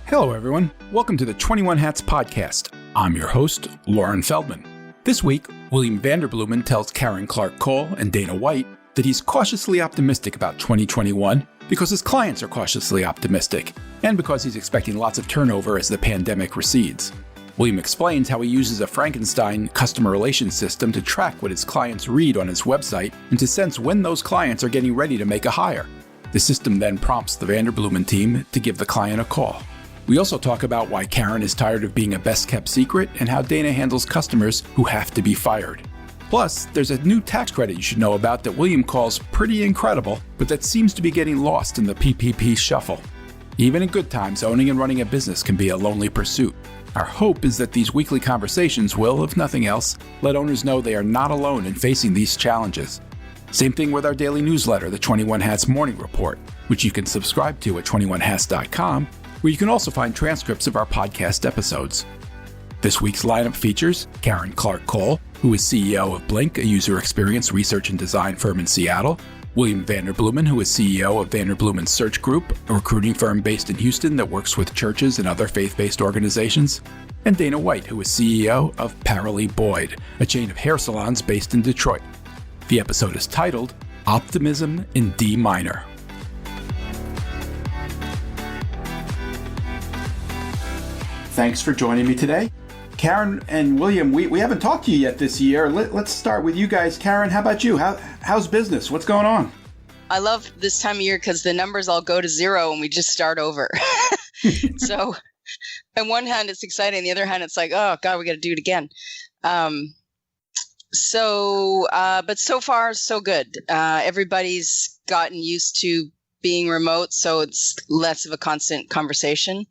Hello, everyone. Welcome to the 21 Hats podcast. I'm your host, Lauren Feldman. This week, William Vanderbloemen tells Karen Clark Cole and Dana White that he's cautiously optimistic about 2021 because his clients are cautiously optimistic and because he's expecting lots of turnover as the pandemic recedes. William explains how he uses a Frankenstein customer relations system to track what his clients read on his website and to sense when those clients are getting ready to make a hire. The system then prompts the Vanderbloemen team to give the client a call. We also talk about why Karen is tired of being a best-kept secret and how Dana handles customers who have to be fired. Plus, there's a new tax credit you should know about that William calls pretty incredible, but that seems to be getting lost in the PPP shuffle. Even in good times, owning and running a business can be a lonely pursuit. Our hope is that these weekly conversations will, if nothing else, let owners know they are not alone in facing these challenges. Same thing with our daily newsletter, the 21 Hats Morning Report, which you can subscribe to at 21hats.com, where you can also find transcripts of our podcast episodes. This week's lineup features Karen Clark Cole, who is CEO of Blink, a user experience research and design firm in Seattle, William Vanderbloemen, who is CEO of Vanderbloemen Search Group, a recruiting firm based in Houston that works with churches and other faith-based organizations, and Dana White, who is CEO of Paralee Boyd, a chain of hair salons based in Detroit. The episode is titled Optimism in D Minor. Thanks for joining me today. Karen and William, we haven't talked to you yet this year. Let's start with you guys. Karen, how about you? How's business? What's going on? I love this time of year because the numbers all go to zero and we just start over. So on one hand, it's exciting. On the other hand, it's like, oh, God, we got to do it again. But so far, so good. Everybody's gotten used to being remote, so it's less of a constant conversation.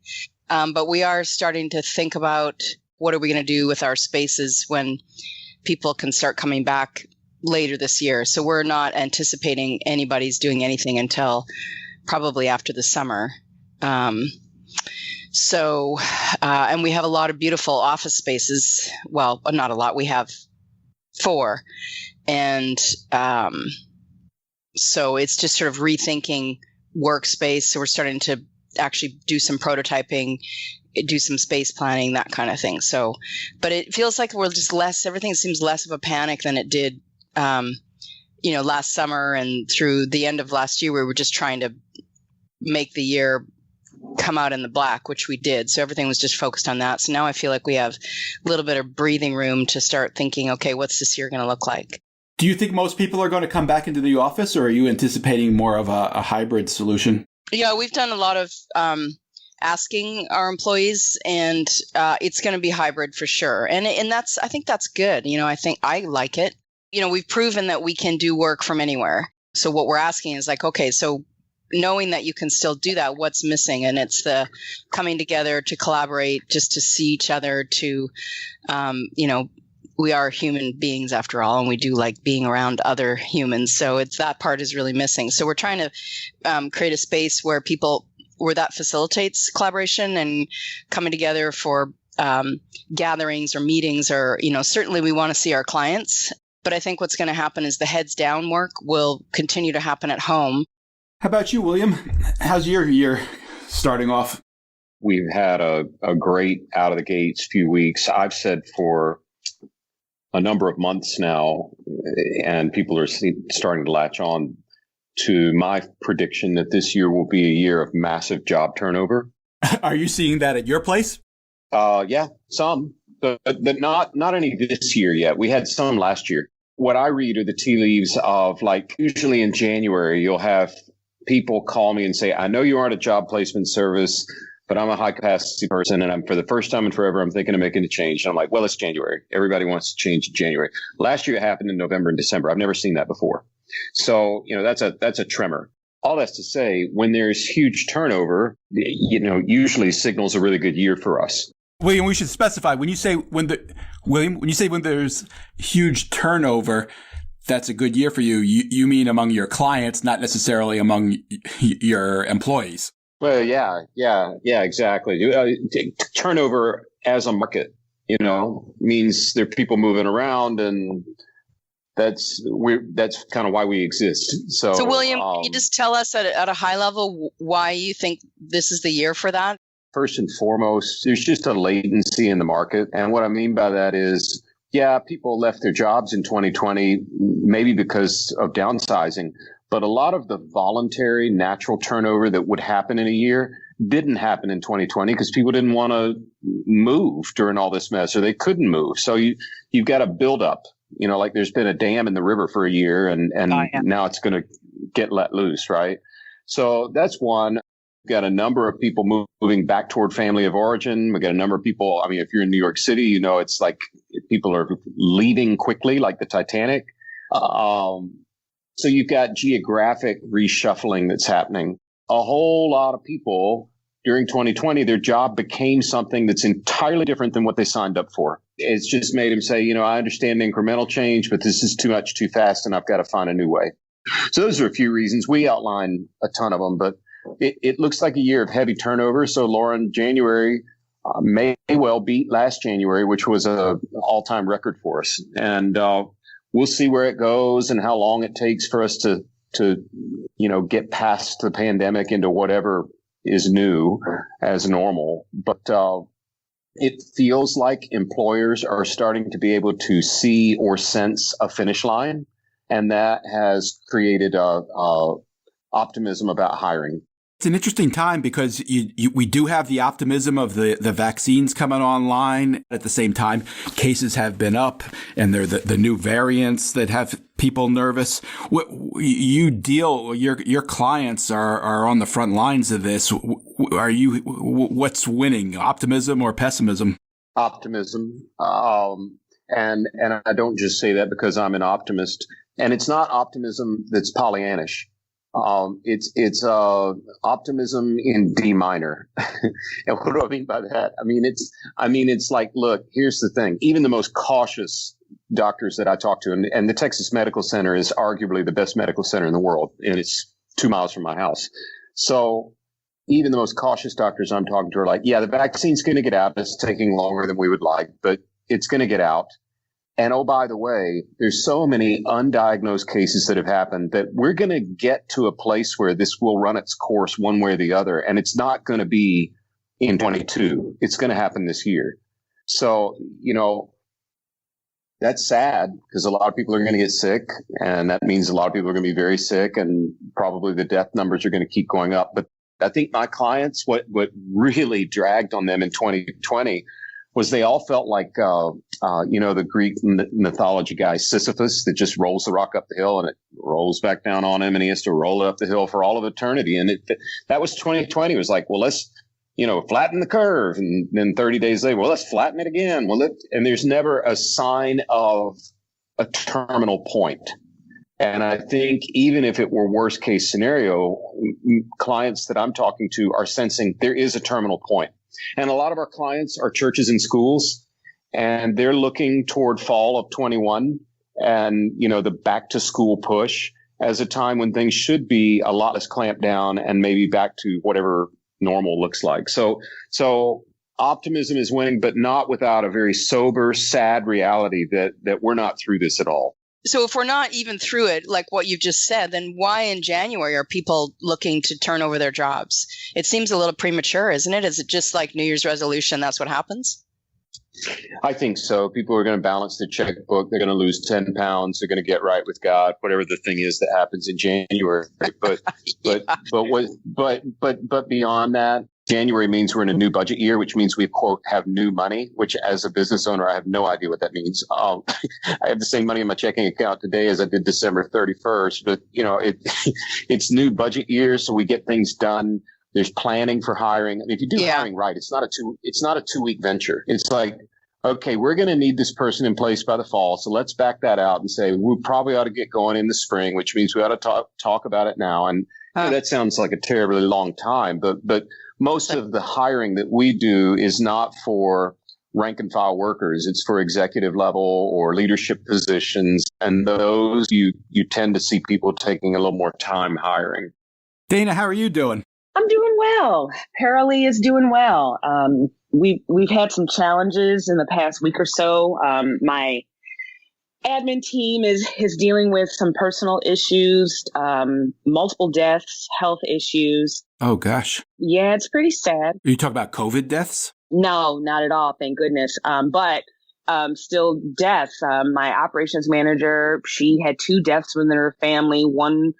But we are starting to think about what are we going to do with our spaces when people can start coming back later this year. So we're not anticipating anybody's doing anything until probably after the summer. And we have a lot of beautiful office spaces. Well, not a lot. We have 4. And so it's just sort of rethinking workspace. So we're starting to actually do some prototyping, do some space planning, that kind of thing. So, but it feels like we're just everything seems less of a panic than it did, last summer and through the end of last year. We were just trying to make the year come out in the black, which we did. So everything was just focused on that. So now I feel like we have a little bit of breathing room to start thinking, okay, what's this year going to look like? Do you think most people are going to come back into the office, or are you anticipating more of a hybrid solution? Yeah, we've done a lot of asking our employees, and it's going to be hybrid for sure. And I think that's good. I think I like it. We've proven that we can do work from anywhere. So what we're asking is like, okay, so knowing that you can still do that, what's missing? And it's the coming together to collaborate, just to see each other, to, we are human beings after all, and we do like being around other humans. So that part is really missing. So we're trying to create a space where that facilitates collaboration and coming together for gatherings or meetings, or, certainly we want to see our clients. But I think what's going to happen is the heads down work will continue to happen at home. How about you, William? How's your year starting off? We've had a great out of the gates few weeks. I've said for a number of months now, and people are starting to latch on to my prediction that this year will be a year of massive job turnover. Are you seeing that at your place? Yeah, some, but not any this year yet. We had some last year. What I read are the tea leaves of, like, usually in January, you'll have people call me and say, I know you aren't a job placement service, but I'm a high capacity person, and for the first time in forever, I'm thinking of making a change. And I'm like, well, it's January. Everybody wants to change in January. Last year it happened in November and December. I've never seen that before. So, that's a tremor. All that's to say, when there's huge turnover, usually signals a really good year for us. William, we should specify when you say when there's huge turnover, that's a good year for you. You mean among your clients, not necessarily among your employees. Well, yeah, exactly. Turnover as a market, means there are people moving around, and that's kind of why we exist. So William, can you just tell us at a high level why you think this is the year for that? First and foremost, there's just a latency in the market. And what I mean by that is, yeah, people left their jobs in 2020, maybe because of downsizing, but a lot of the voluntary natural turnover that would happen in a year didn't happen in 2020 because people didn't want to move during all this mess, or they couldn't move. So you've got a buildup, like there's been a dam in the river for a year and now it's going to get let loose, right? So that's one. We've got a number of people moving back toward family of origin. We've got a number of people. I mean, if you're in New York City, it's like people are leaving quickly, like the Titanic. So you've got geographic reshuffling that's happening. A whole lot of people during 2020, their job became something that's entirely different than what they signed up for. It's just made them say, I understand incremental change, but this is too much too fast, and I've got to find a new way. So those are a few reasons. We outline a ton of them, but it looks like a year of heavy turnover. So, Lauren, January may well beat last January, which was an all-time record for us. And we'll see where it goes and how long it takes for us to get past the pandemic into whatever is new as normal. But it feels like employers are starting to be able to see or sense a finish line. And that has created optimism about hiring. It's an interesting time because we do have the optimism of the vaccines coming online. At the same time, cases have been up, and they're the new variants that have people nervous. Your clients are on the front lines of this. What's winning, optimism or pessimism? Optimism. And I don't just say that because I'm an optimist. And it's not optimism that's Pollyannish. It's optimism in D minor. And what do I mean by that? I mean it's like, look, here's the thing. Even the most cautious doctors that I talk to, and the Texas Medical Center is arguably the best medical center in the world, and it's 2 miles from my house. So even the most cautious doctors I'm talking to are like, yeah, the vaccine's going to get out. It's taking longer than we would like, but it's going to get out. And oh, by the way, there's so many undiagnosed cases that have happened that we're going to get to a place where this will run its course one way or the other. And it's not going to be in 22. It's going to happen this year. So, that's sad because a lot of people are going to get sick. And that means a lot of people are going to be very sick, and probably the death numbers are going to keep going up. But I think my clients, what really dragged on them in 2020 was they all felt like, the Greek mythology guy Sisyphus that just rolls the rock up the hill and it rolls back down on him, and he has to roll it up the hill for all of eternity. And that was 2020. It was like, well, let's, flatten the curve. And then 30 days later, well, let's flatten it again. And there's never a sign of a terminal point. And I think even if it were worst case scenario, clients that I'm talking to are sensing there is a terminal point. And a lot of our clients are churches and schools, and they're looking toward fall of 21 and, the back to school push as a time when things should be a lot less clamped down and maybe back to whatever normal looks like. So optimism is winning, but not without a very sober, sad reality that we're not through this at all. So if we're not even through it, like what you've just said, then why in January are people looking to turn over their jobs? It seems a little premature, isn't it? Is it just like New Year's resolution? That's what happens? I think so. People are going to balance their checkbook. They're going to lose 10 pounds. They're going to get right with God, whatever the thing is that happens in January. But but beyond that, January means we're in a new budget year, which means we, quote, have new money, which as a business owner, I have no idea what that means. I have the same money in my checking account today as I did December 31st. But, it's new budget year, so we get things done. There's planning for hiring. I mean, if you do hiring right, it's not a 2-week venture. It's like, okay, we're going to need this person in place by the fall. So let's back that out and say we probably ought to get going in the spring, which means we ought to talk about it now. And that sounds like a terribly long time, but most of the hiring that we do is not for rank and file workers. It's for executive level or leadership positions. And those you tend to see people taking a little more time hiring. Dana, how are you doing? I'm doing well. Paralee is doing well. We've had some challenges in the past week or so. My admin team is dealing with some personal issues, multiple deaths, health issues. Oh, gosh. Yeah, it's pretty sad. Are you talking about COVID deaths? No, not at all. Thank goodness. But still deaths. My operations manager, she had 2 deaths within her family. One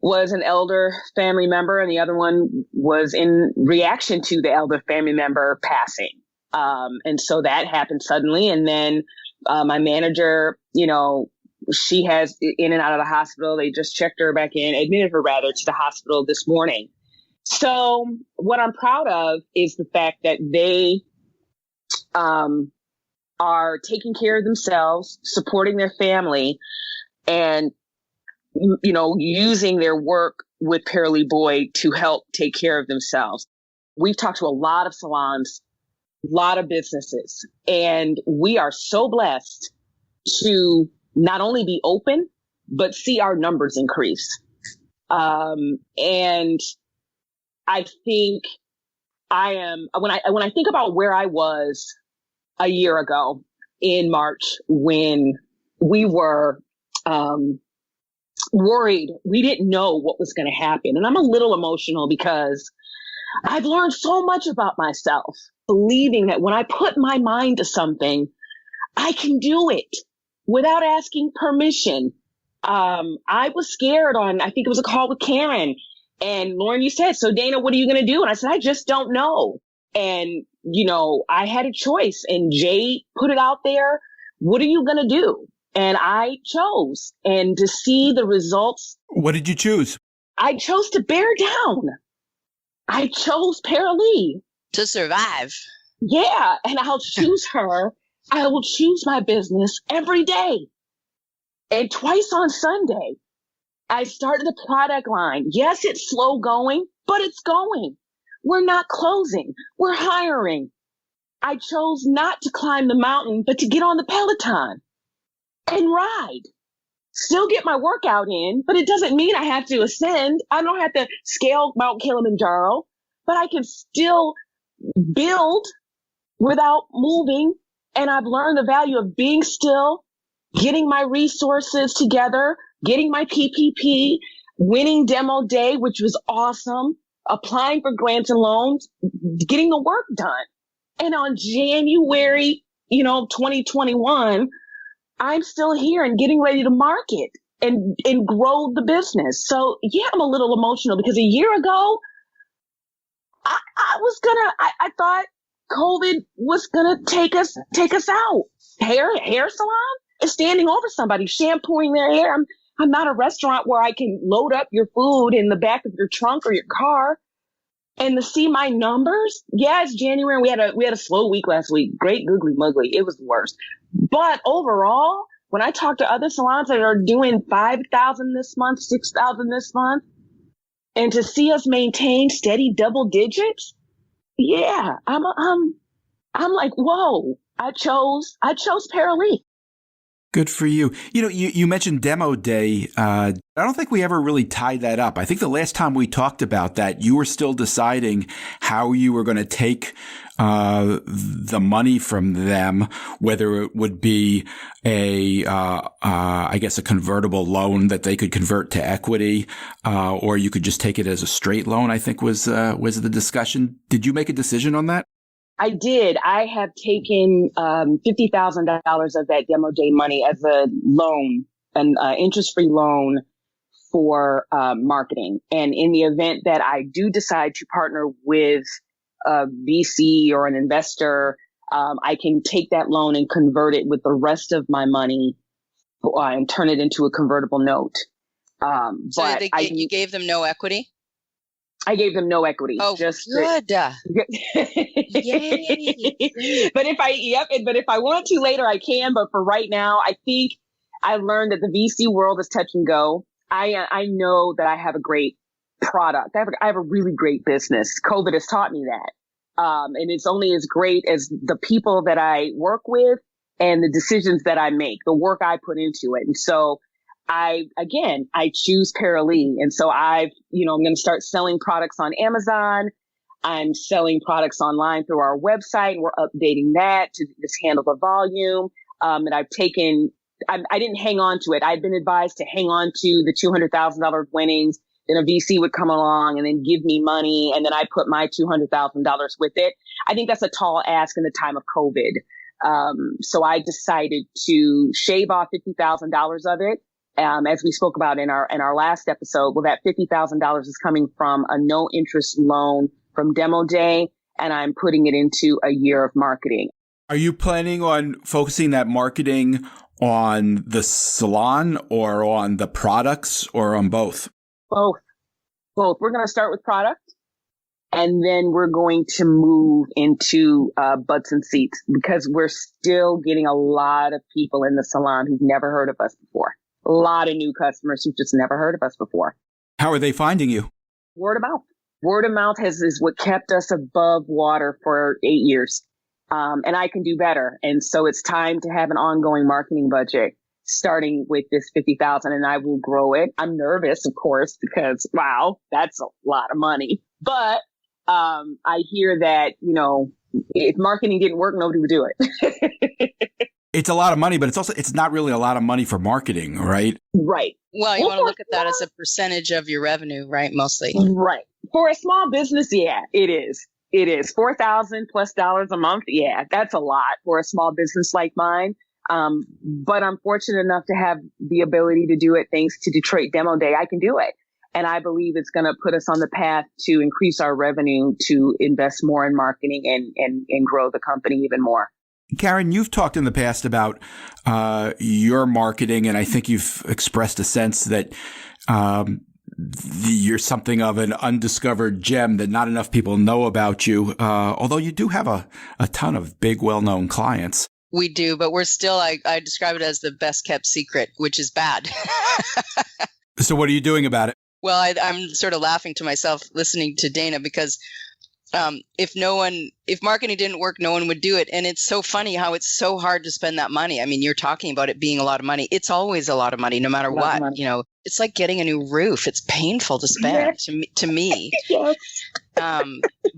was an elder family member, and the other one was in reaction to the elder family member passing. And so that happened suddenly. And then my manager, she has in and out of the hospital. They just checked her back in, admitted her rather to the hospital this morning. So what I'm proud of is the fact that they are taking care of themselves, supporting their family, and using their work with Paralee Boyd to help take care of themselves. We've talked to a lot of salons, a lot of businesses, and we are so blessed to not only be open, but see our numbers increase. And I think when I think about where I was a year ago in March, when we were worried, we didn't know what was going to happen. And I'm a little emotional because I've learned so much about myself, believing that when I put my mind to something, I can do it without asking permission. I was scared I think it was a call with Karen. And Lauren, you said, so Dana, what are you going to do? And I said, I just don't know. And, I had a choice, and Jay put it out there. What are you going to do? And I chose. And to see the results. What did you choose? I chose to bear down. I chose Paralee. To survive. Yeah. And I'll choose her. I will choose my business every day. And twice on Sunday, I started the product line. Yes, it's slow going, but it's going. We're not closing. We're hiring. I chose not to climb the mountain, but to get on the Peloton and ride. Still get my workout in, but it doesn't mean I have to ascend. I don't have to scale Mount Kilimanjaro, but I can still build without moving. And I've learned the value of being still, getting my resources together, getting my PPP, winning demo day, which was awesome, applying for grants and loans, getting the work done. And on January, 2021, I'm still here and getting ready to market and grow the business. So yeah, I'm a little emotional because a year ago, I thought COVID was gonna take us out. Hair salon is standing over somebody, shampooing their hair. I'm not a restaurant where I can load up your food in the back of your trunk or your car. And to see my numbers, yeah, it's January. We had a slow week last week. Great googly muggly. It was the worst. But overall, when I talk to other salons that are doing 5,000 this month, 6,000 this month, and to see us maintain steady double digits, yeah, I'm like, whoa, I chose Paralee. Good for you. You mentioned demo day. I don't think we ever really tied that up. I think the last time we talked about that, you were still deciding how you were going to take the money from them, whether it would be I guess a convertible loan that they could convert to equity, or you could just take it as a straight loan, I think was the discussion. Did you make a decision on that? I did. I have taken $50,000 of that demo day money as a loan, an interest-free loan for marketing. And in the event that I do decide to partner with a VC or an investor, I can take that loan and convert it with the rest of my money and turn it into a convertible note. So you gave them no equity? I gave them no equity. Oh, just good. Yay. But if I want to later, I can. But for right now, I think I learned that the VC world is touch and go. I know that I have a great product. I have a really great business. COVID has taught me that. And it's only as great as the people that I work with and the decisions that I make, the work I put into it. And so I choose Paralee. And so I'm going to start selling products on Amazon. I'm selling products online through our website. We're updating that to just handle the volume. And I've taken I didn't hang on to it. I'd been advised to hang on to the $200,000 winnings. Then a VC would come along and then give me money, and then I put my $200,000 with it. I think that's a tall ask in the time of COVID. So I decided to shave off $50,000 of it. As we spoke about in our last episode, well, that $50,000 is coming from a no interest loan from Demo Day, and I'm putting it into a year of marketing. Are you planning on focusing that marketing on the salon or on the products or on both? Both. We're going to start with product, and then we're going to move into butts and seats, because we're still getting a lot of people in the salon who've never heard of us before. A lot of new customers who've just never heard of us before. How are they finding you? Word of mouth. Word of mouth is what kept us above water for 8 years. And I can do better. And so it's time to have an ongoing marketing budget, starting with this 50,000, and I will grow it. I'm nervous, of course, because wow, that's a lot of money. But I hear that, if marketing didn't work, nobody would do it. It's a lot of money, but it's not really a lot of money for marketing, right? Right. Well, you want to look at that as a percentage of your revenue, right? Mostly. Right. For a small business, yeah, it is. It is $4,000+ a month. Yeah, that's a lot for a small business like mine. But I'm fortunate enough to have the ability to do it thanks to Detroit Demo Day. I can do it. And I believe it's going to put us on the path to increase our revenue, to invest more in marketing and grow the company even more. Karen, you've talked in the past about your marketing, and I think you've expressed a sense that you're something of an undiscovered gem, that not enough people know about you, although you do have a ton of big, well-known clients. We do, but we're still, I describe it as the best kept secret, which is bad. So what are you doing about it? Well, I'm sort of laughing to myself listening to Dana, because if marketing didn't work, no one would do it. And it's so funny how it's so hard to spend that money. I mean, you're talking about it being a lot of money. It's always a lot of money, no matter what. It's like getting a new roof. It's painful to spend to me. Yes.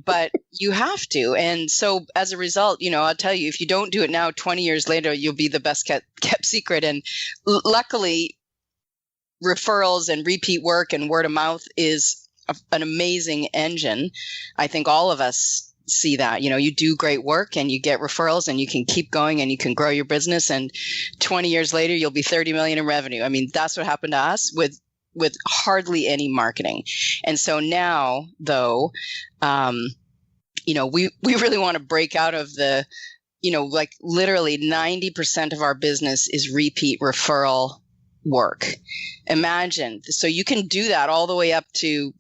But you have to. And so as a result, I'll tell you, if you don't do it now, 20 years later, you'll be the best kept secret. And luckily, referrals and repeat work and word of mouth is an amazing engine. I think all of us see that. You do great work and you get referrals and you can keep going and you can grow your business, and 20 years later you'll be 30 million in revenue. I mean, that's what happened to us with hardly any marketing. And so now, though, we really want to break out of the, like literally 90% of our business is repeat referral work. Imagine. So you can do that all the way up to,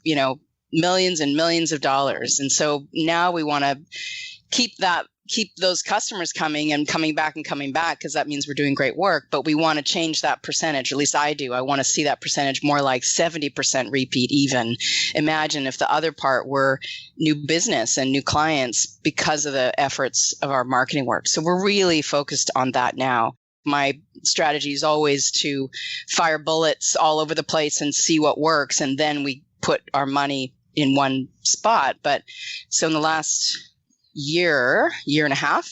millions and millions of dollars. And so now we want to keep those customers coming back, because that means we're doing great work. But we want to change that percentage. At least I do. I want to see that percentage more like 70% repeat even. Imagine if the other part were new business and new clients because of the efforts of our marketing work. So we're really focused on that now. My strategy is always to fire bullets all over the place and see what works. And then we put our money in one spot. But so in the last year and a half,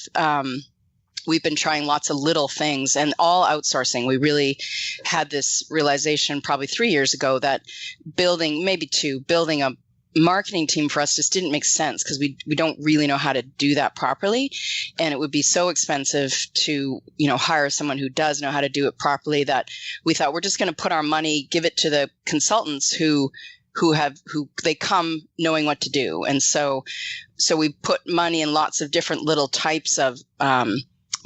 we've been trying lots of little things and all outsourcing. We really had this realization probably 3 years ago that building a marketing team for us just didn't make sense, because we don't really know how to do that properly. And it would be so expensive to, hire someone who does know how to do it properly, that we thought we're just going to put our money, give it to the consultants who they come knowing what to do. And so we put money in lots of different little types of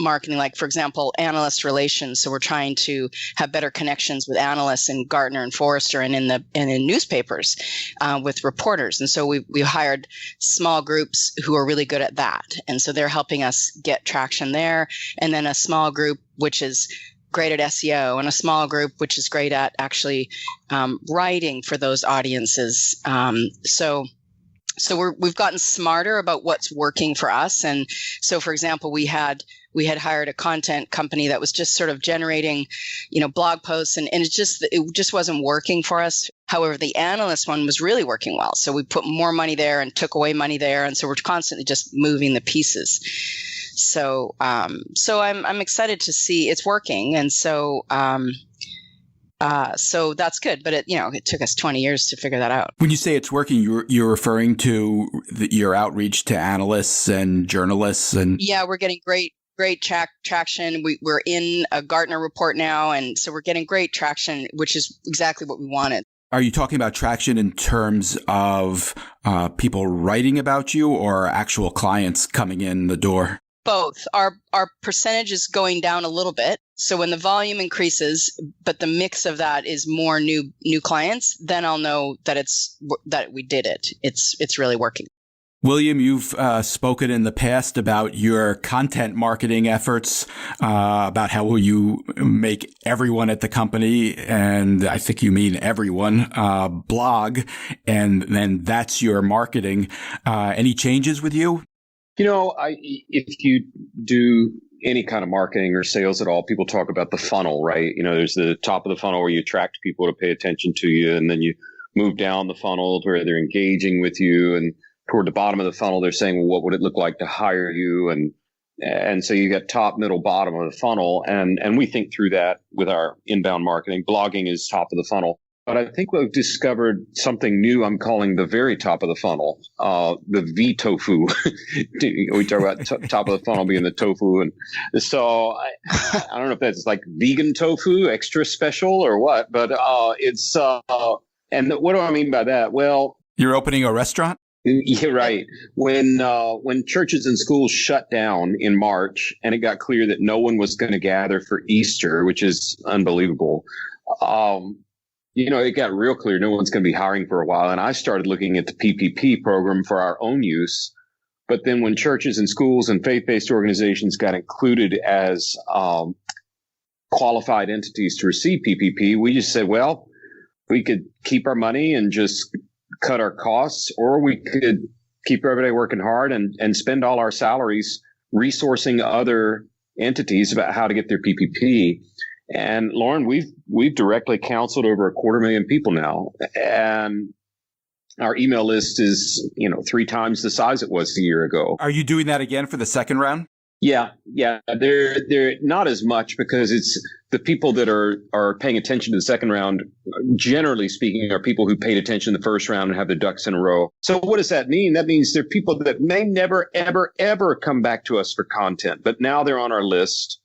marketing, like, for example, analyst relations. So we're trying to have better connections with analysts in Gartner and Forrester and in newspapers with reporters. And so we hired small groups who are really good at that. And so they're helping us get traction there. And then a small group which is great at SEO, and a small group which is great at actually writing for those audiences. So we've gotten smarter about what's working for us. And so, for example, we had hired a content company that was just sort of generating, blog posts, and it just wasn't working for us. However, the analyst one was really working well. So we put more money there and took away money there. And so we're constantly just moving the pieces. So I'm excited to see it's working, and so that's good. But it took us 20 years to figure that out. When you say it's working, you're referring to your outreach to analysts and journalists, and yeah, we're getting great traction. We're in a Gartner report now, and so we're getting great traction, which is exactly what we wanted. Are you talking about traction in terms of people writing about you or actual clients coming in the door? Both. Our percentage is going down a little bit. So when the volume increases, but the mix of that is more new clients, then I'll know that we did it. It's really working. William, you've spoken in the past about your content marketing efforts, about how will you make everyone at the company, and I think you mean everyone, blog, and then that's your marketing. Any changes with you? If you do any kind of marketing or sales at all, people talk about the funnel, right? There's the top of the funnel where you attract people to pay attention to you, and then you move down the funnel to where they're engaging with you, and toward the bottom of the funnel, they're saying, well, what would it look like to hire you? And so you got top, middle, bottom of the funnel. And we think through that with our inbound marketing. Blogging is top of the funnel. But I think we've discovered something new I'm calling the very top of the funnel, the V tofu. We talk about top of the funnel being the tofu. And so I don't know if that's like vegan tofu, extra special or what, but it's and what do I mean by that? Well, you're opening a restaurant? Yeah, right. When churches and schools shut down in March and it got clear that no one was going to gather for Easter, which is unbelievable, it got real clear no one's going to be hiring for a while. And I started looking at the PPP program for our own use. But then when churches and schools and faith-based organizations got included as qualified entities to receive PPP, we just said, well, we could keep our money and just cut our costs, or we could keep everybody working hard and spend all our salaries resourcing other entities about how to get their PPP. And Lauren, we've directly counseled over 250,000 people now, and our email list is 3 times the size it was a year ago. Are you doing that again for the second round? Yeah. They're not as much because it's the people that are paying attention to the second round, generally speaking, are people who paid attention to the first round and have their ducks in a row. So what does that mean? That means they're people that may never, ever, ever come back to us for content, but now they're on our list.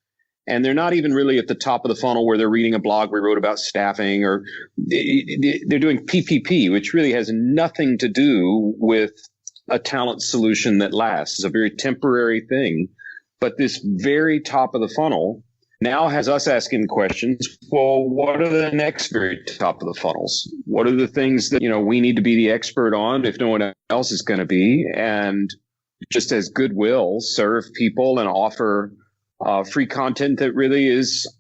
And they're not even really at the top of the funnel where they're reading a blog we wrote about staffing, or they're doing PPP, which really has nothing to do with a talent solution that lasts. It's a very temporary thing. But this very top of the funnel now has us asking questions. Well, what are the next very top of the funnels? What are the things that, we need to be the expert on if no one else is going to be? And just as goodwill, serve people and offer free content that really is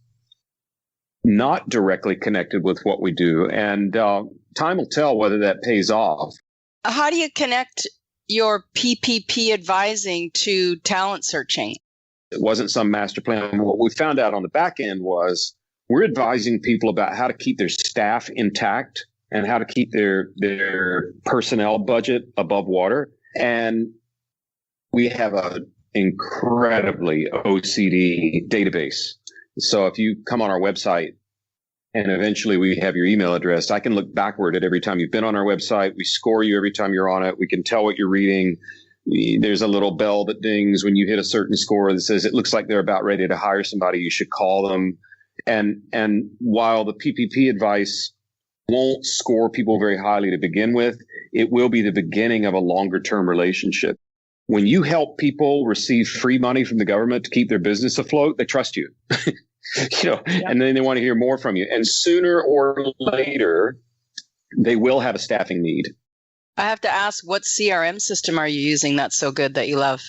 not directly connected with what we do. And time will tell whether that pays off. How do you connect your PPP advising to talent searching? It wasn't some master plan. What we found out on the back end was we're advising people about how to keep their staff intact and how to keep their personnel budget above water. And we have an incredibly OCD database. So if you come on our website and eventually we have your email address, I can look backward at every time you've been on our website. We score you every time you're on it. We can tell what you're reading. There's a little bell that dings when you hit a certain score that says it looks like they're about ready to hire somebody. You should call them. And while the PPP advice won't score people very highly to begin with, it will be the beginning of a longer term relationship. When you help people receive free money from the government to keep their business afloat, they trust you, and then they want to hear more from you. And sooner or later, they will have a staffing need. I have to ask, what CRM system are you using that's so good that you love?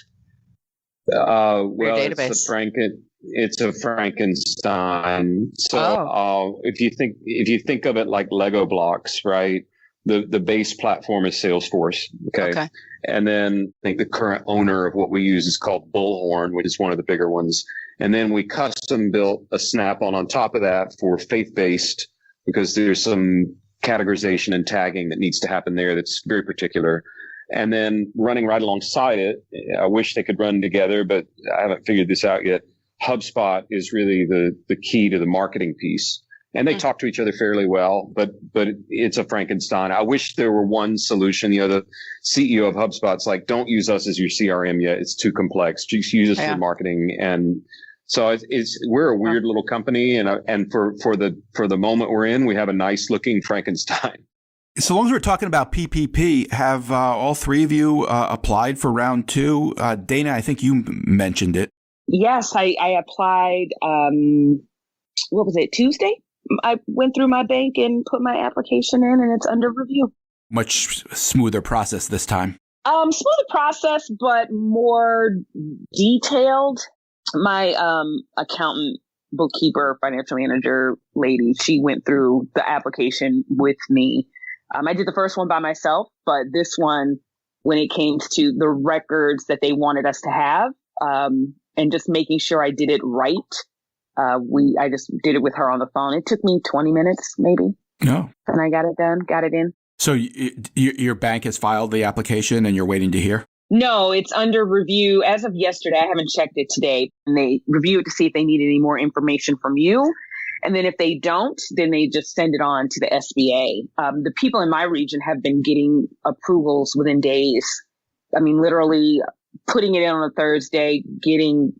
Well, database. It's a Frankenstein. So if you think of it like Lego blocks, right? The base platform is Salesforce. Okay. And then I think the current owner of what we use is called Bullhorn, which is one of the bigger ones. And then we custom built a Snap-on top of that for faith-based, because there's some categorization and tagging that needs to happen there that's very particular. And then running right alongside it, I wish they could run together, but I haven't figured this out yet. HubSpot is really the key to the marketing piece. And they talk to each other fairly well, but it's a Frankenstein. I wish there were one solution. The CEO of HubSpot's like, don't use us as your CRM yet. It's too complex. Just use us for marketing. And so we're a weird little company. And for the moment we're in, we have a nice looking Frankenstein. So long as we're talking about PPP, have all three of you applied for round 2? Dana, I think you mentioned it. Yes, I applied, what was it, Tuesday? I went through my bank and put my application in, and it's under review. Much smoother process this time. Smoother process, but more detailed. My accountant, bookkeeper, financial manager lady, she went through the application with me. I did the first one by myself, but this one, when it came to the records that they wanted us to have, and just making sure I did it right, I just did it with her on the phone. It took me 20 minutes, maybe. No. And I got it done, got it in. So your bank has filed the application and you're waiting to hear? No, it's under review as of yesterday. I haven't checked it today. And they review it to see if they need any more information from you. And then if they don't, then they just send it on to the SBA. The people in my region have been getting approvals within days. I mean, literally putting it in on a Thursday, getting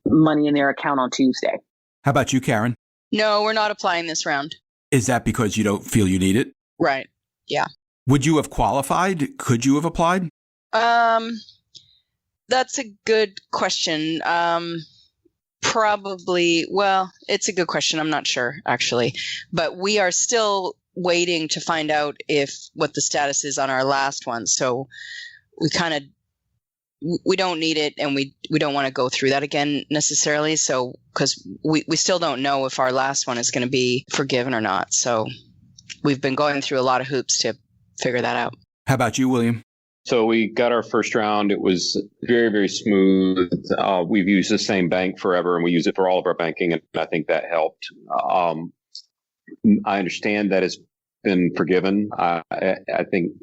money in their account on Tuesday. How about you, Karen? No, we're not applying this round. Is that because you don't feel you need it? Right. Yeah. Would you have qualified? Could you have applied? That's a good question. Probably. Well, it's a good question. I'm not sure, actually. But we are still waiting to find out what the status is on our last one. So we don't need it, and we don't want to go through that again necessarily. So, because we still don't know if our last one is going to be forgiven or not. So we've been going through a lot of hoops to figure that out. How about you, William? So we got our first round. It was very, very smooth. We've used the same bank forever, and we use it for all of our banking, and I think that helped. I understand that it's been forgiven. I think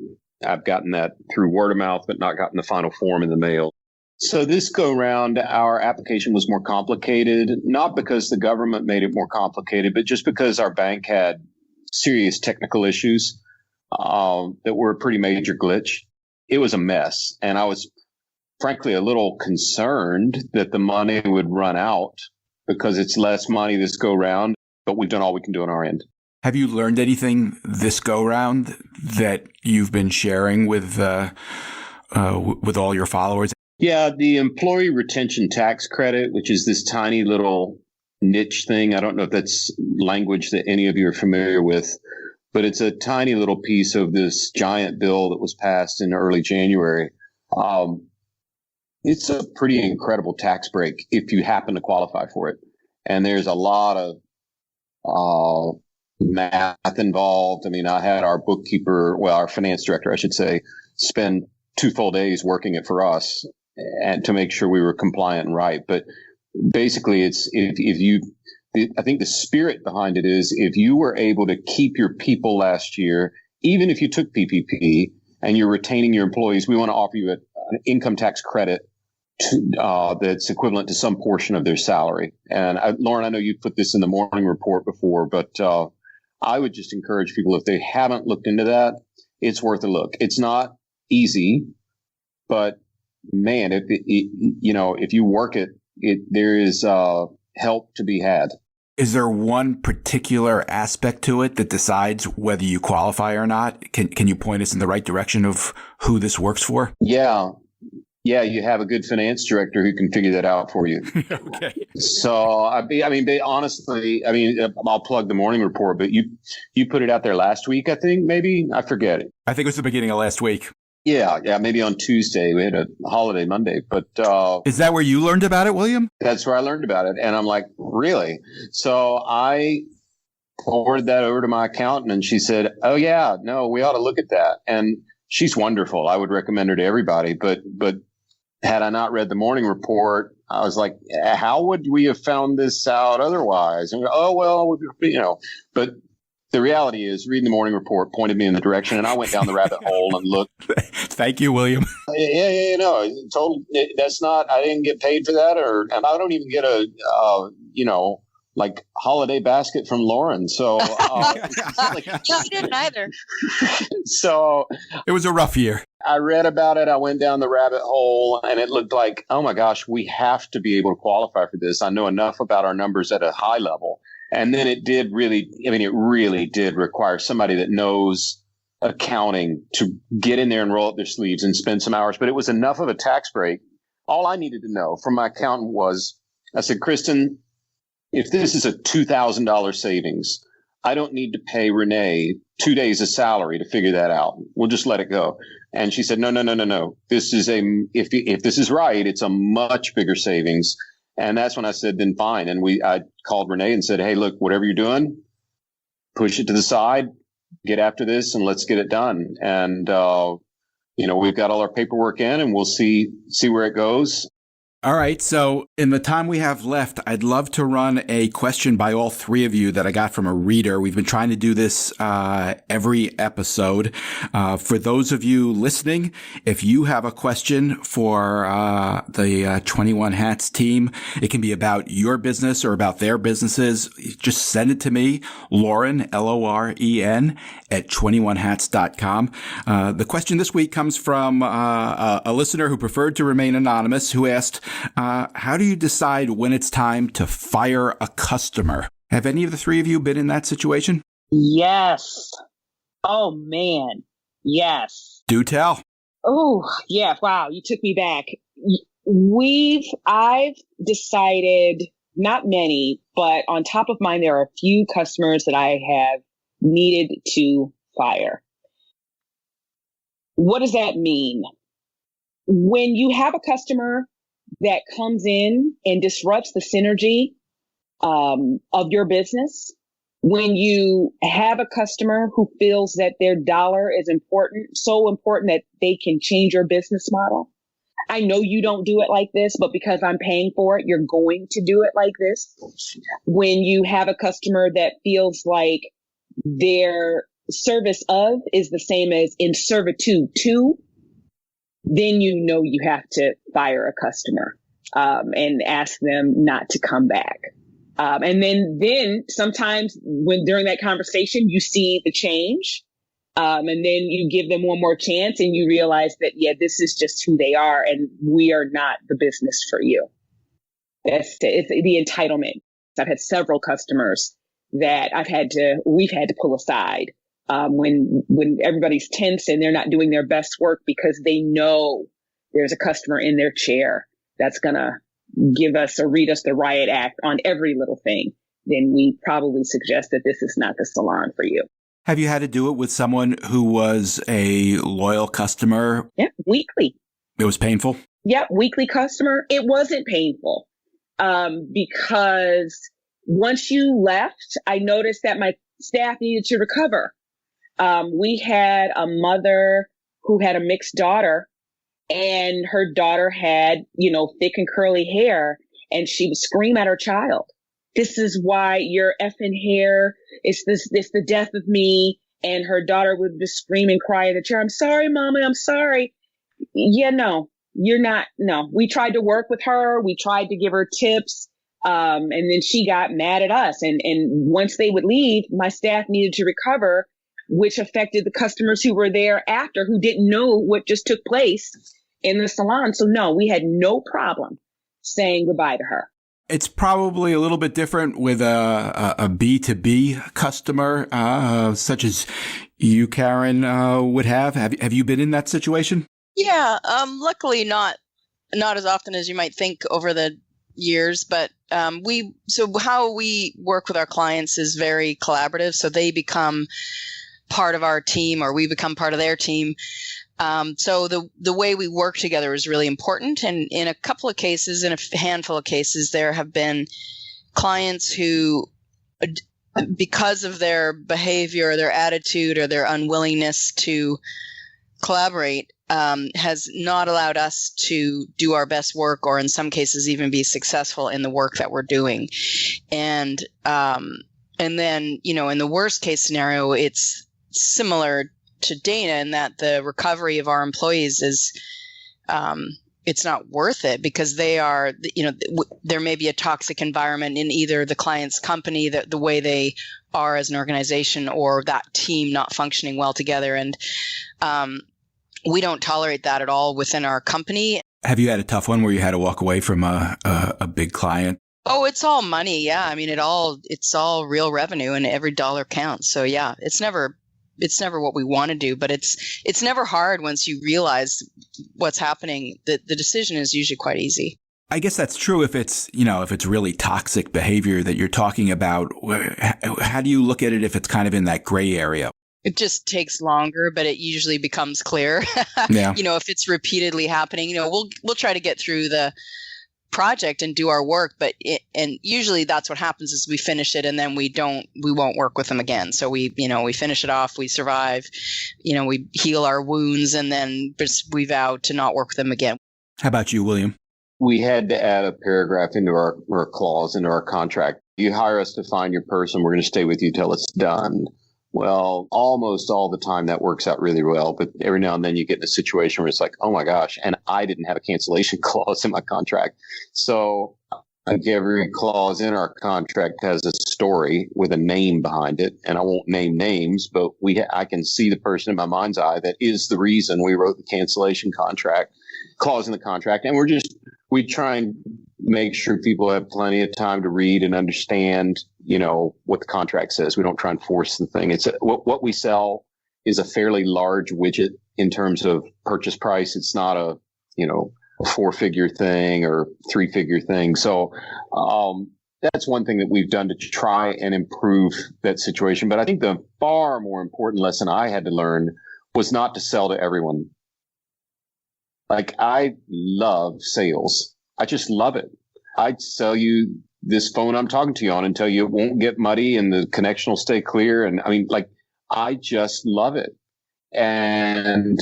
I've gotten that through word of mouth, but not gotten the final form in the mail. So this go round, our application was more complicated, not because the government made it more complicated, but just because our bank had serious technical issues that were a pretty major glitch. It was a mess. And I was frankly a little concerned that the money would run out because it's less money this go round, but we've done all we can do on our end. Have you learned anything this go round that you've been sharing with all your followers? Yeah, the employee retention tax credit, which is this tiny little niche thing. I don't know if that's language that any of you are familiar with, but it's a tiny little piece of this giant bill that was passed in early January. It's a pretty incredible tax break if you happen to qualify for it. And there's a lot of math involved. I mean, I had our bookkeeper, our finance director, I should say, spend 2 full days working it for us and to make sure we were compliant and right. But basically, it's I think the spirit behind it is if you were able to keep your people last year, even if you took PPP and you're retaining your employees, we want to offer you an income tax credit that's equivalent to some portion of their salary. And Lauren, I know you put this in the morning report before, but I would just encourage people, if they haven't looked into that, it's worth a look. It's not easy, but man, if you work it, there is help to be had. Is there one particular aspect to it that decides whether you qualify or not? Can you point us in the right direction of who this works for? Yeah, you have a good finance director who can figure that out for you. Okay. So, honestly, I'll plug the morning report, but you put it out there last week, I think, maybe? I forget it. I think it was the beginning of last week. Yeah, maybe on Tuesday. We had a holiday Monday, but is that where you learned about it, William? That's where I learned about it, and I'm like, really? So I forwarded that over to my accountant, and she said, "Oh yeah, no, we ought to look at that." And she's wonderful. I would recommend her to everybody. But had I not read the morning report, I was like, how would we have found this out otherwise? And but The reality is, reading the morning report pointed me in the direction, and I went down the rabbit hole and looked. Thank you, William. Yeah, no, that's not. I didn't get paid for that, and I don't even get a, like holiday basket from Lauren. So like, you didn't either. So it was a rough year. I read about it. I went down the rabbit hole, and it looked like, oh my gosh, we have to be able to qualify for this. I know enough about our numbers at a high level. And then it really did require somebody that knows accounting to get in there and roll up their sleeves and spend some hours. But it was enough of a tax break. All I needed to know from my accountant was, I said, Kristen, if this is a $2,000 savings, I don't need to pay Renee 2 days of salary to figure that out. We'll just let it go. And she said, no. This is if this is right, it's a much bigger savings. And that's when I said, then fine. And I called Renee and said, hey, look, whatever you're doing, push it to the side, get after this, and let's get it done. And, we've got all our paperwork in, and we'll see where it goes. All right. So in the time we have left, I'd love to run a question by all three of you that I got from a reader. We've been trying to do this every episode. For those of you listening, if you have a question for the 21 Hats team, it can be about your business or about their businesses. Just send it to me, Lauren, Loren, at 21hats.com. The question this week comes from a listener who preferred to remain anonymous, who asked, how do you decide when it's time to fire a customer? Have any of the three of you been in that situation? Yes. Oh, man. Yes. Do tell. Oh, yeah. Wow. You took me back. I've decided, not many, but on top of mine, there are a few customers that I have needed to fire. What does that mean? When you have a customer that comes in and disrupts the synergy of your business, when you have a customer who feels that their dollar is important, so important that they can change your business model. I know you don't do it like this, but because I'm paying for it, you're going to do it like this. When you have a customer that feels like their service of is the same as in servitude to, then you know you have to fire a customer and ask them not to come back. And then sometimes when during that conversation, you see the change and then you give them one more chance and you realize that, yeah, this is just who they are and we are not the business for you. It's the entitlement. I've had several customers that we've had to pull aside when everybody's tense and they're not doing their best work because they know there's a customer in their chair that's going to read us the riot act on every little thing, then we probably suggest that this is not the salon for you. Have you had to do it with someone who was a loyal customer? Yeah, weekly. It was painful? Yeah, weekly customer. It wasn't painful because once you left, I noticed that my staff needed to recover. We had a mother who had a mixed daughter, and her daughter had, thick and curly hair, and she would scream at her child. This is why your effing hair, it's the death of me. And her daughter would just scream and cry in the chair. I'm sorry, Mama, I'm sorry. Yeah, no, you're not. No, we tried to work with her. We tried to give her tips. And then she got mad at us. And once they would leave, my staff needed to recover, which affected the customers who were there after, who didn't know what just took place in the salon. So no, we had no problem saying goodbye to her. It's probably a little bit different with a B2B customer, such as you, Karen, would have. Have you been in that situation? Yeah, luckily not as often as you might think over the years, but so how we work with our clients is very collaborative. So they become part of our team, or we become part of their team. So the way we work together is really important. And in a couple of cases, in a handful of cases, there have been clients who, because of their behavior or their attitude or their unwillingness to collaborate, has not allowed us to do our best work, or in some cases even be successful in the work that we're doing. And And then, in the worst case scenario, it's similar to Dana in that the recovery of our employees is, it's not worth it because they are, there may be a toxic environment in either the client's company, the way they are as an organization, or that team not functioning well together. And we don't tolerate that at all within our company. Have you had a tough one where you had to walk away from a big client? Oh, it's all money. Yeah. I mean, it's all real revenue and every dollar counts. So yeah, it's never what we want to do, but it's never hard once you realize what's happening. The decision is usually quite easy. I guess that's true if it's really toxic behavior that you're talking about. How do you look at it if it's kind of in that gray area? It just takes longer, but it usually becomes clear. Yeah. If it's repeatedly happening, we'll try to get through the project and do our work, and usually that's what happens is we finish it and then we won't work with them again. So we finish it off, we survive, we heal our wounds, and then we vow to not work with them again. How about you, William? We had to add a paragraph into our clause into our contract. You hire us to find your person, we're going to stay with you till it's done. Well, almost all the time that works out really well, but every now and then you get in a situation where it's like, oh my gosh, and I didn't have a cancellation clause in my contract. So like every clause in our contract has a story with a name behind it, and I won't name names, but I can see the person in my mind's eye that is the reason we wrote the cancellation clause in the contract, and we try and make sure people have plenty of time to read and understand, what the contract says. We don't try and force the thing. It's what we sell is a fairly large widget in terms of purchase price. It's not a 4-figure thing or 3-figure thing. So that's one thing that we've done to try and improve that situation. But I think the far more important lesson I had to learn was not to sell to everyone. Like, I love sales. I just love it. I'd sell you this phone I'm talking to you on and tell you it won't get muddy and the connection will stay clear. And I just love it. And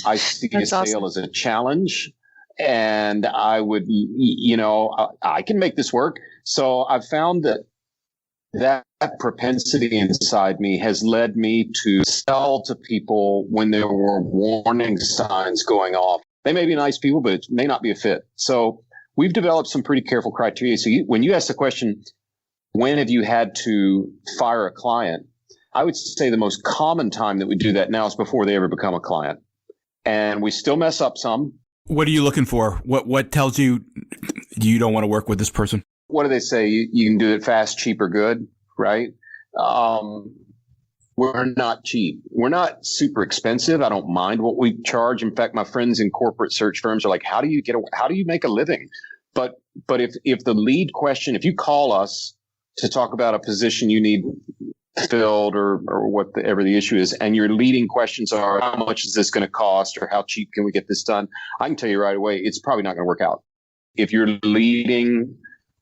I see a sale as a challenge. And I would, I can make this work. So I've found that propensity inside me has led me to sell to people when there were warning signs going off. They may be nice people, but it may not be a fit. So we've developed some pretty careful criteria. So when you ask the question, when have you had to fire a client? I would say the most common time that we do that now is before they ever become a client. And we still mess up some. What are you looking for? What tells you don't want to work with this person? What do they say? You can do it fast, cheap, or good, right? We're not cheap. We're not super expensive. I don't mind what we charge. In fact, my friends in corporate search firms are like, how do you make a living? But if the lead question, if you call us to talk about a position you need filled or whatever the issue is, and your leading questions are, how much is this going to cost, or how cheap can we get this done? I can tell you right away, it's probably not going to work out. If your leading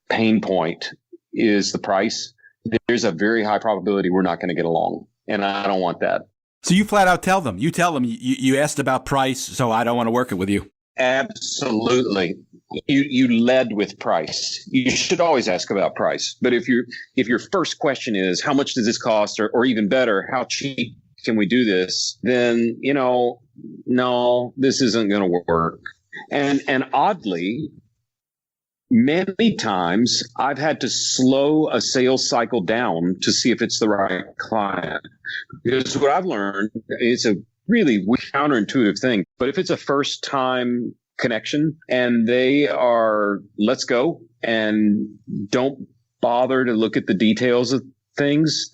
pain point is the price, there's a very high probability we're not going to get along. And I don't want that. So you flat out tell them. You tell them you asked about price, so I don't want to work it with you. Absolutely. You led with price. You should always ask about price. But if your first question is how much does this cost, or even better, how cheap can we do this? Then no, this isn't going to work. And oddly, many times I've had to slow a sales cycle down to see if it's the right client. Because what I've learned, it's a really counterintuitive thing, but if it's a first time connection and they are, let's go, and don't bother to look at the details of things,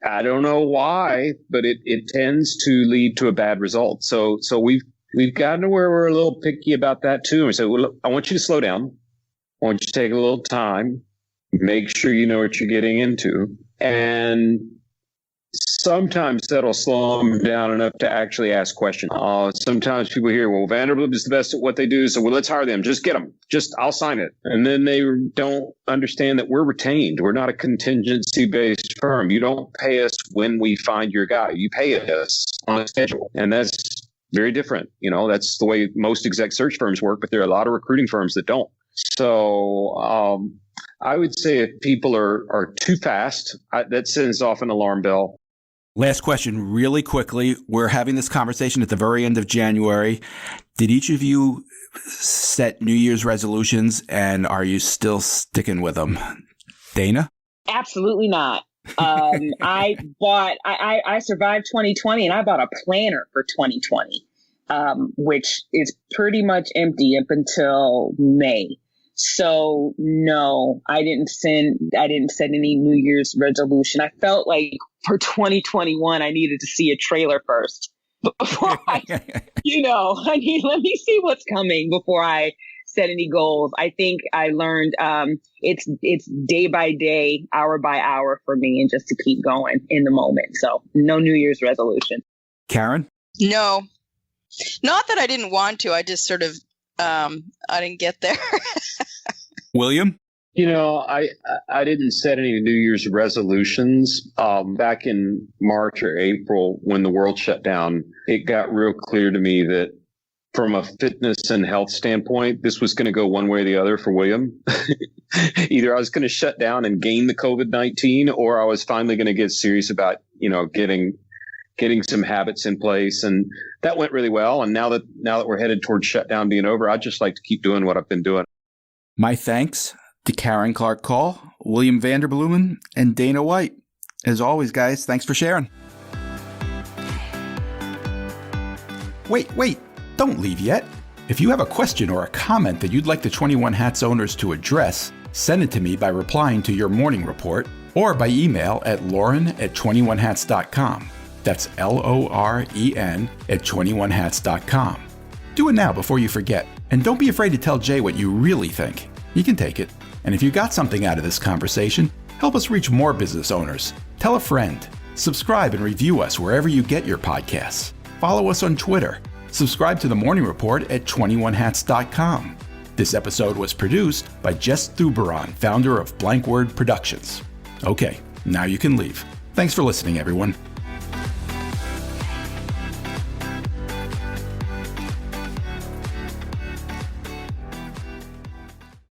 I don't know why, but it tends to lead to a bad result. So we've gotten to where we're a little picky about that too. We say, well, look, I want you to slow down. I want you to take a little time, make sure you know what you're getting into. And sometimes that'll slow them down enough to actually ask questions. Sometimes people hear, well, Vanderbilt is the best at what they do, so let's hire them. Just get them. I'll sign it. And then they don't understand that we're retained. We're not a contingency-based firm. You don't pay us when we find your guy. You pay us on a schedule. And that's very different. That's the way most exec search firms work, but there are a lot of recruiting firms that don't. So I would say if people are too fast, that sends off an alarm bell. Last question, really quickly. We're having this conversation at the very end of January. Did each of you set New Year's resolutions, and are you still sticking with them? Dana? Absolutely not. I survived 2020 and I bought a planner for 2020, which is pretty much empty up until May. So no, I didn't set any New Year's resolution. I felt like for 2021, I needed to see a trailer first before let me see what's coming before I set any goals. I think I learned it's day by day, hour by hour for me, and just to keep going in the moment. So no New Year's resolution. Karen? No, not that I didn't want to. I just sort of I didn't get there. William? I didn't set any New Year's resolutions. Back in March or April, when the world shut down, it got real clear to me that from a fitness and health standpoint, this was going to go one way or the other for William. Either I was going to shut down and gain the COVID-19, or I was finally going to get serious about, getting some habits in place. And that went really well. And now that we're headed towards shutdown being over, I'd just like to keep doing what I've been doing. My thanks to Karen Clark Call, William Vanderbloemen, and Dana White. As always, guys, thanks for sharing. Wait, don't leave yet. If you have a question or a comment that you'd like the 21 Hats owners to address, send it to me by replying to your morning report or by email at lauren@21hats.com. That's LOREN@21hats.com. Do it now before you forget. And don't be afraid to tell Jay what you really think. He can take it. And if you got something out of this conversation, help us reach more business owners. Tell a friend. Subscribe and review us wherever you get your podcasts. Follow us on Twitter. Subscribe to the Morning Report at 21hats.com. This episode was produced by Jess Thuberon, founder of Blank Word Productions. Okay, now you can leave. Thanks for listening, everyone.